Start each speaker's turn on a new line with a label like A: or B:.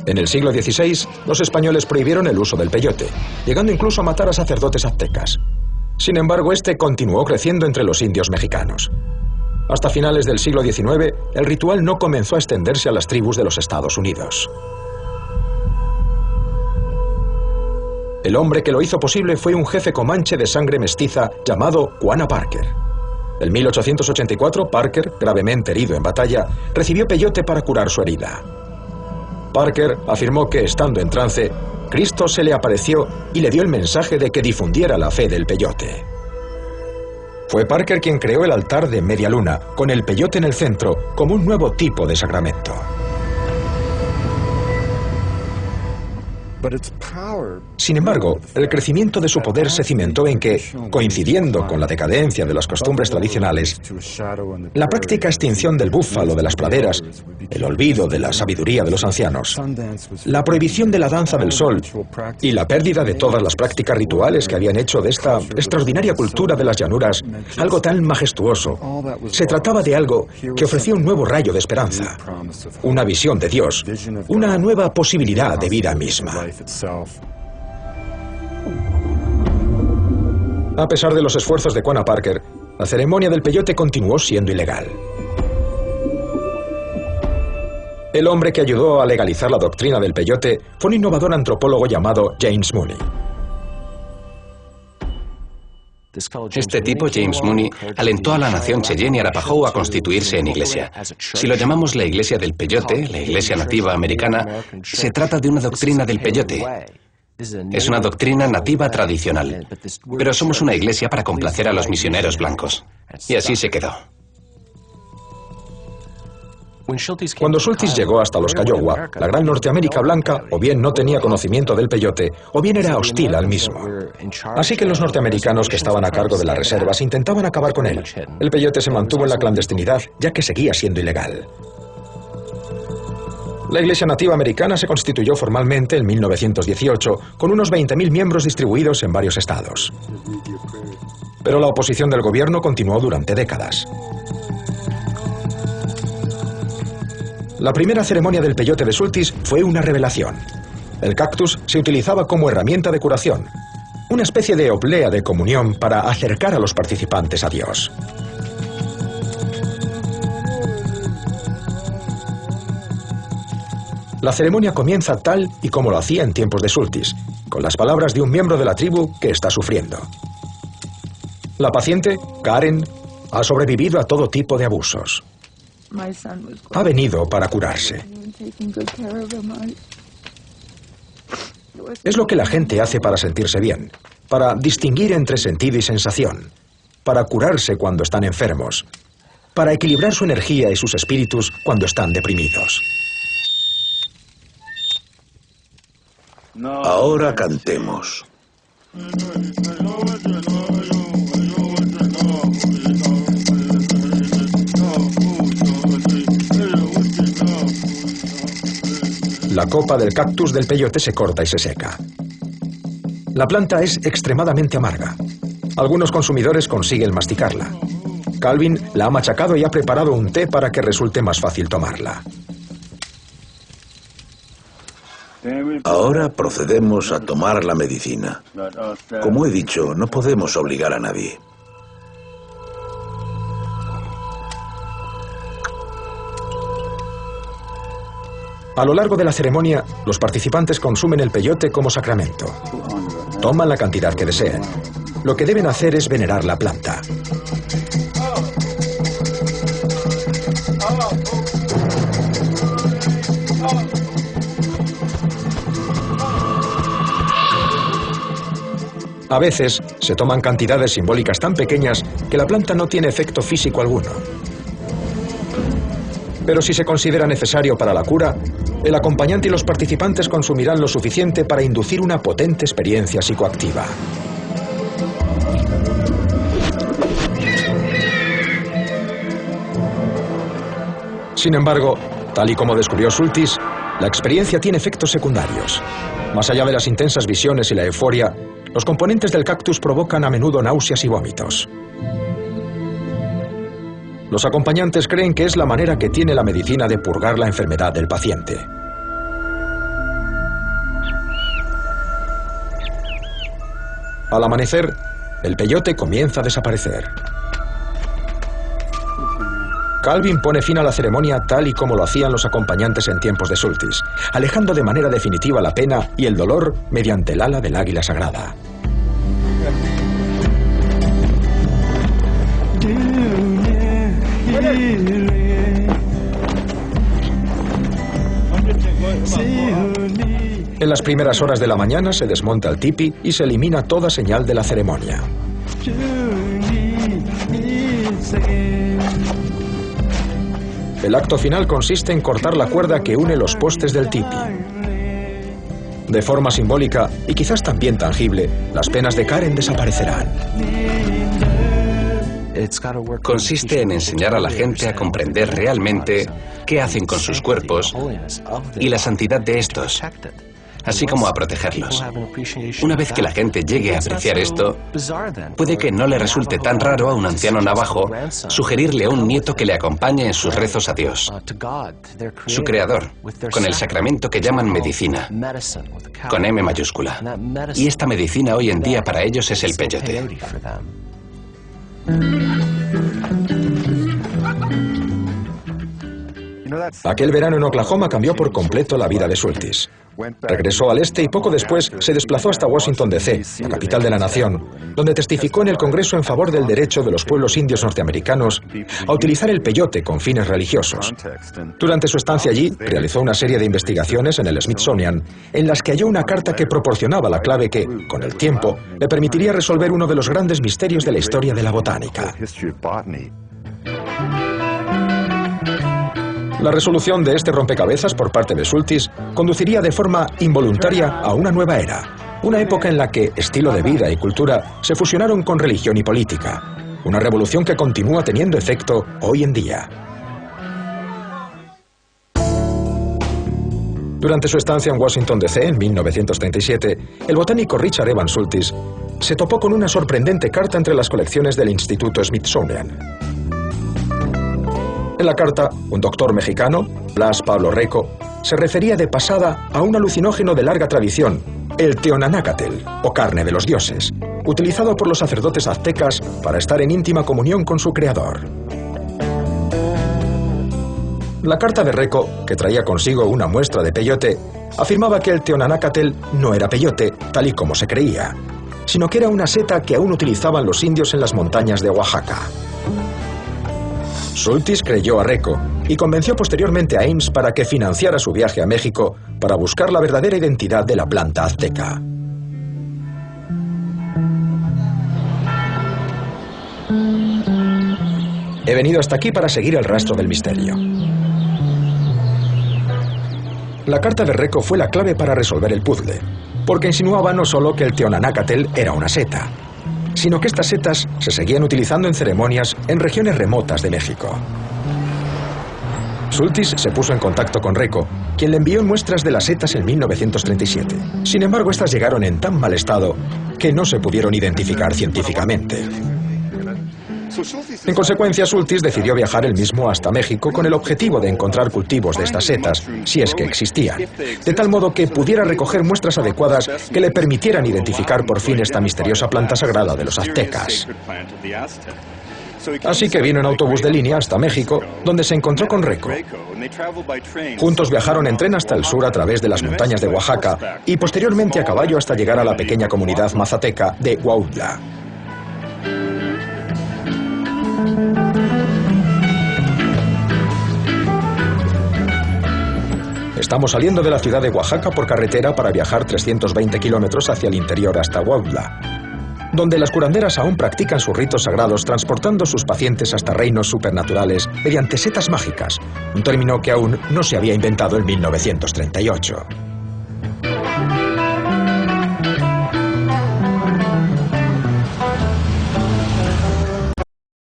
A: En el siglo XVI, los españoles prohibieron el uso del peyote, llegando incluso a matar a sacerdotes aztecas. Sin embargo, este continuó creciendo entre los indios mexicanos. Hasta finales del siglo XIX, el ritual no comenzó a extenderse a las tribus de los Estados Unidos. El hombre que lo hizo posible fue un jefe comanche de sangre mestiza llamado Quanah Parker. En 1884, Parker, gravemente herido en batalla, recibió peyote para curar su herida. Parker afirmó que, estando en trance, Cristo se le apareció y le dio el mensaje de que difundiera la fe del peyote. Fue Parker quien creó el altar de media luna, con el peyote en el centro, como un nuevo tipo de sacramento. Sin embargo, el crecimiento de su poder se cimentó en que, coincidiendo con la decadencia de las costumbres tradicionales, la práctica extinción del búfalo de las praderas, el olvido de la sabiduría de los ancianos, la prohibición de la danza del sol y la pérdida de todas las prácticas rituales que habían hecho de esta extraordinaria cultura de las llanuras algo tan majestuoso, se trataba de algo que ofrecía un nuevo rayo de esperanza, una visión de Dios, una nueva posibilidad de vida misma. A pesar de los esfuerzos de Quanah Parker, la ceremonia del peyote continuó siendo ilegal. El hombre que ayudó a legalizar la doctrina del peyote fue un innovador antropólogo llamado James Mooney.
B: Este tipo, James Mooney, alentó a la nación Cheyenne y Arapaho a constituirse en iglesia. Si lo llamamos la iglesia del peyote, la iglesia nativa americana, se trata de una doctrina del peyote. Es una doctrina nativa tradicional, pero somos una iglesia para complacer a los misioneros blancos. Y así se quedó.
A: Cuando Schultes llegó hasta los Kiowa, la gran Norteamérica blanca o bien no tenía conocimiento del peyote o bien era hostil al mismo. Así que los norteamericanos que estaban a cargo de las reservas intentaban acabar con él. El peyote se mantuvo en la clandestinidad, ya que seguía siendo ilegal. La Iglesia Nativa Americana se constituyó formalmente en 1918, con unos 20.000 miembros distribuidos en varios estados. Pero la oposición del gobierno continuó durante décadas. La primera ceremonia del peyote de Schultes fue una revelación. El cactus se utilizaba como herramienta de curación, una especie de oblea de comunión para acercar a los participantes a Dios. La ceremonia comienza tal y como lo hacía en tiempos de Schultes, con las palabras de un miembro de la tribu que está sufriendo. La paciente, Karen, ha sobrevivido a todo tipo de abusos. Ha venido para curarse. Es lo que la gente hace para sentirse bien, para distinguir entre sentido y sensación, para curarse cuando están enfermos, para equilibrar su energía y sus espíritus cuando están deprimidos.
C: Ahora cantemos.
A: La copa del cactus del peyote se corta y se seca. La planta es extremadamente amarga. Algunos consumidores consiguen masticarla. Calvin la ha machacado y ha preparado un té para que resulte más fácil tomarla.
C: Ahora procedemos a tomar la medicina. Como he dicho, no podemos obligar a nadie.
A: A lo largo de la ceremonia, los participantes consumen el peyote como sacramento. Toman la cantidad que deseen. Lo que deben hacer es venerar la planta. A veces, se toman cantidades simbólicas tan pequeñas que la planta no tiene efecto físico alguno. Pero si se considera necesario para la cura, el acompañante y los participantes consumirán lo suficiente para inducir una potente experiencia psicoactiva. Sin embargo, tal y como descubrió Schultes, la experiencia tiene efectos secundarios. Más allá de las intensas visiones y la euforia, los componentes del cactus provocan a menudo náuseas y vómitos. Los acompañantes creen que es la manera que tiene la medicina de purgar la enfermedad del paciente. Al amanecer, el peyote comienza a desaparecer. Calvin pone fin a la ceremonia tal y como lo hacían los acompañantes en tiempos de Sultis, alejando de manera definitiva la pena y el dolor mediante el ala del águila sagrada. En las primeras horas de la mañana se desmonta el tipi y se elimina toda señal de la ceremonia. El acto final consiste en cortar la cuerda que une los postes del tipi. De forma simbólica y quizás también tangible, las penas de Karen desaparecerán.
B: Consiste en enseñar a la gente a comprender realmente qué hacen con sus cuerpos y la santidad de estos, así como a protegerlos. Una vez que la gente llegue a apreciar esto, puede que no le resulte tan raro a un anciano navajo sugerirle a un nieto que le acompañe en sus rezos a Dios, su creador, con el sacramento que llaman medicina, con M mayúscula. Y esta medicina hoy en día para ellos es el peyote.
A: Aquel verano en Oklahoma cambió por completo la vida de Sultis. Regresó al este y poco después se desplazó hasta Washington, D.C., la capital de la nación, donde testificó en el Congreso en favor del derecho de los pueblos indios norteamericanos a utilizar el peyote con fines religiosos. Durante su estancia allí, realizó una serie de investigaciones en el Smithsonian, en las que halló una carta que proporcionaba la clave que, con el tiempo, le permitiría resolver uno de los grandes misterios de la historia de la botánica. La resolución de este rompecabezas por parte de Sultis conduciría de forma involuntaria a una nueva era, una época en la que estilo de vida y cultura se fusionaron con religión y política, una revolución que continúa teniendo efecto hoy en día. Durante su estancia en Washington, D.C. en 1937, el botánico Richard Evans Sultis se topó con una sorprendente carta entre las colecciones del Instituto Smithsonian. En la carta, un doctor mexicano, Blas Pablo Reco, se refería de pasada a un alucinógeno de larga tradición, el teonanácatl, o carne de los dioses, utilizado por los sacerdotes aztecas para estar en íntima comunión con su creador. La carta de Reco, que traía consigo una muestra de peyote, afirmaba que el teonanácatl no era peyote, tal y como se creía, sino que era una seta que aún utilizaban los indios en las montañas de Oaxaca. Sultis creyó a Reco y convenció posteriormente a Ames para que financiara su viaje a México para buscar la verdadera identidad de la planta azteca. He venido hasta aquí para seguir el rastro del misterio. La carta de Reco fue la clave para resolver el puzzle, porque insinuaba no solo que el teonanácatl era una seta, sino que estas setas se seguían utilizando en ceremonias en regiones remotas de México. Sultis se puso en contacto con Reco, quien le envió muestras de las setas en 1937. Sin embargo, estas llegaron en tan mal estado que no se pudieron identificar científicamente. En consecuencia, Sultis decidió viajar él mismo hasta México con el objetivo de encontrar cultivos de estas setas, si es que existían, de tal modo que pudiera recoger muestras adecuadas que le permitieran identificar por fin esta misteriosa planta sagrada de los aztecas. Así que vino en autobús de línea hasta México, donde se encontró con Reco. Juntos viajaron en tren hasta el sur a través de las montañas de Oaxaca y posteriormente a caballo hasta llegar a la pequeña comunidad mazateca de Huautla. Estamos saliendo de la ciudad de Oaxaca por carretera para viajar 320 kilómetros hacia el interior hasta Huautla, donde las curanderas aún practican sus ritos sagrados transportando sus pacientes hasta reinos supernaturales mediante setas mágicas, un término que aún no se había inventado en 1938.